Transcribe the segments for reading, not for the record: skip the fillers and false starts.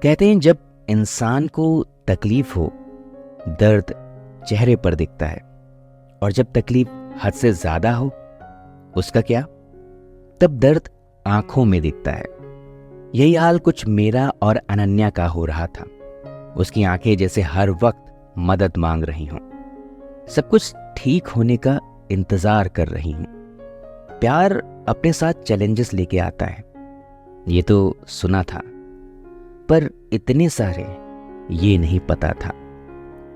कहते हैं जब इंसान को तकलीफ हो, दर्द चेहरे पर दिखता है, और जब तकलीफ हद से ज्यादा हो, उसका क्या, तब दर्द आंखों में दिखता है। यही हाल कुछ मेरा और अनन्या का हो रहा था। उसकी आंखें जैसे हर वक्त मदद मांग रही हों, सब कुछ ठीक होने का इंतजार कर रही हूं। प्यार अपने साथ चैलेंजेस लेके आता है, ये तो सुना था, पर इतने सारे ये नहीं पता था।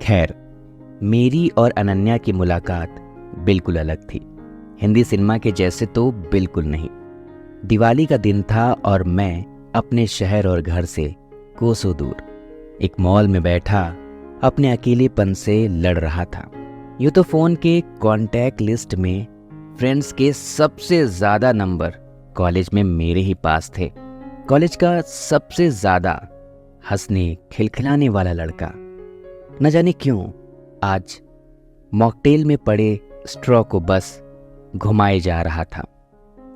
खैर, मेरी और अनन्या की मुलाकात बिल्कुल अलग थी। हिंदी सिनेमा के जैसे तो बिल्कुल नहीं। दिवाली का दिन था और मैं अपने शहर और घर से कोसों दूर एक मॉल में बैठा अपने अकेलेपन से लड़ रहा था। यूँ तो फोन के कॉन्टैक्ट लिस्ट में फ्रेंड्स के सबसे ज्यादा नंबर कॉलेज में मेरे ही पास थे। कॉलेज का सबसे ज्यादा हंसने खिलखिलाने वाला लड़का न जाने क्यों आज मॉकटेल में पड़े स्ट्रॉ को बस घुमाए जा रहा था।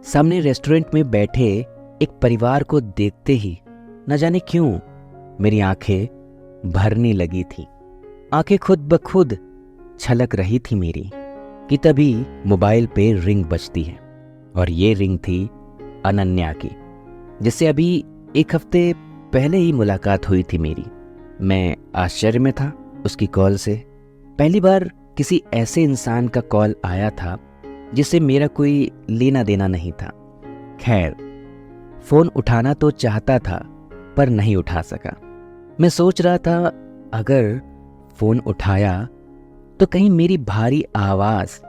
सामने रेस्टोरेंट में बैठे एक परिवार को देखते ही न जाने क्यों मेरी आंखें भरने लगी थी। आंखें खुद ब खुद छलक रही थी मेरी कि तभी मोबाइल पे रिंग बजती है, और ये रिंग थी अनन्या की, जिससे अभी एक हफ्ते पहले ही मुलाकात हुई थी मेरी। मैं आश्चर्य में था उसकी कॉल से। पहली बार किसी ऐसे इंसान का कॉल आया था जिससे मेरा कोई लेना देना नहीं था। खैर, फोन उठाना तो चाहता था पर नहीं उठा सका। मैं सोच रहा था अगर फोन उठाया तो कहीं मेरी भारी आवाज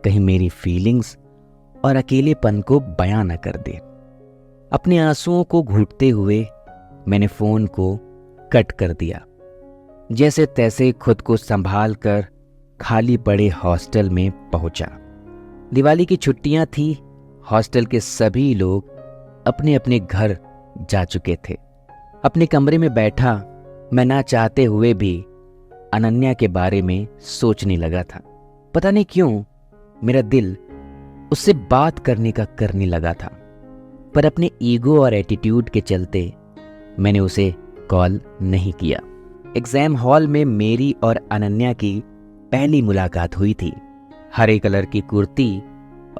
कहीं मेरी फीलिंग्स और अकेलेपन को बयां न कर दे। अपने आंसुओं को घूंटते हुए मैंने फोन को कट कर दिया। जैसे तैसे खुद को संभाल कर खाली पड़े हॉस्टल में पहुंचा। दिवाली की छुट्टियां थी। हॉस्टल के सभी लोग अपने अपने घर जा चुके थे। अपने कमरे में बैठा मैं ना चाहते हुए भी अनन्या के बारे में सोचने लगा था। पता नहीं क्यों मेरा दिल उससे बात करने का करने लगा था, पर अपने ईगो और एटीट्यूड के चलते मैंने उसे कॉल नहीं किया। एग्जाम हॉल में मेरी और अनन्या की पहली मुलाकात हुई थी। हरे कलर की कुर्ती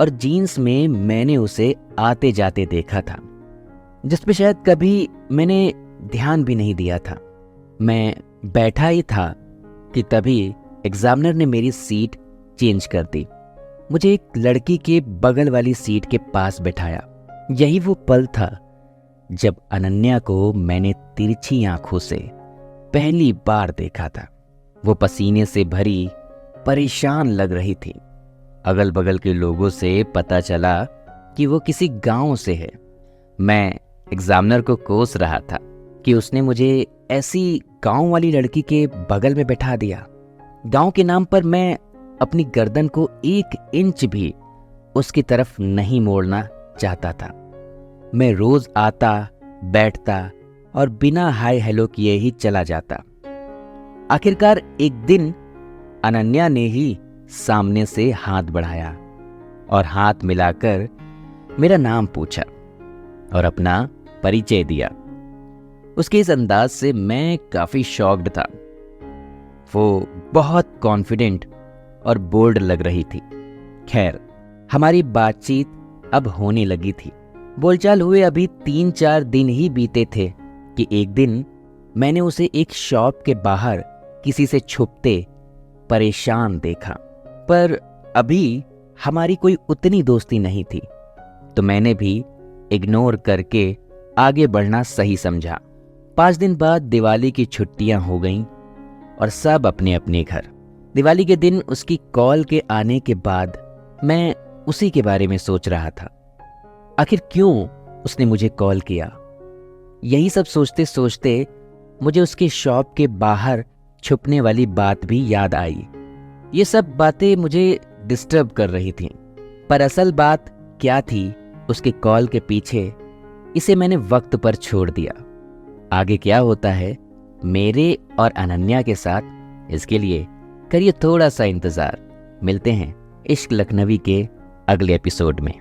और जीन्स में मैंने उसे आते जाते देखा था, जिस पे शायद कभी मैंने ध्यान भी नहीं दिया था। मैं बैठा ही था कि तभी एग्जामिनर ने मेरी सीट चेंज कर दी। मुझे एक लड़की के बगल वाली सीट के पास बैठाया। यही वो पल था जब अनन्या को मैंने तिरछी आंखों से पहली बार देखा था। वो पसीने से भरी परेशान लग रही थी। अगल बगल के लोगों से पता चला कि वो किसी गांव से है। मैं एग्जामिनर को कोस रहा था कि उसने मुझे ऐसी गांव वाली लड़की के बगल में बैठा दिया। गांव के नाम पर मैं अपनी गर्दन को 1 इंच भी उसकी तरफ नहीं मोड़ना चाहता था। मैं रोज आता बैठता और बिना हाय हेलो किए ही चला जाता। आखिरकार एक दिन अनन्या ने ही सामने से हाथ बढ़ाया और हाथ मिलाकर मेरा नाम पूछा और अपना परिचय दिया। उसके इस अंदाज से मैं काफी शॉक्ड था। वो बहुत कॉन्फिडेंट और बोल्ड लग रही थी। खैर, हमारी बातचीत अब होने लगी थी। बोलचाल हुए अभी 3-4 दिन ही बीते थे कि एक दिन मैंने उसे एक शॉप के बाहर किसी से छुपते परेशान देखा। पर अभी हमारी कोई उतनी दोस्ती नहीं थी, तो मैंने भी इग्नोर करके आगे बढ़ना सही समझा। 5 दिन बाद दिवाली की छुट्टियां हो गईं और सब अपने अपने घर। दिवाली के दिन उसकी कॉल के आने के बाद मैं उसी के बारे में सोच रहा था। आखिर क्यों उसने मुझे कॉल किया? यही सब सोचते सोचते मुझे उसके शॉप के बाहर छुपने वाली बात भी याद आई। ये सब बातें मुझे डिस्टर्ब कर रही थीं, पर असल बात क्या थी उसके कॉल के पीछे, इसे मैंने वक्त पर छोड़ दिया। आगे क्या होता है मेरे और अनन्या के साथ, इसके लिए करिए थोड़ा सा इंतजार। मिलते हैं इश्क लखनवी के अगले एपिसोड में।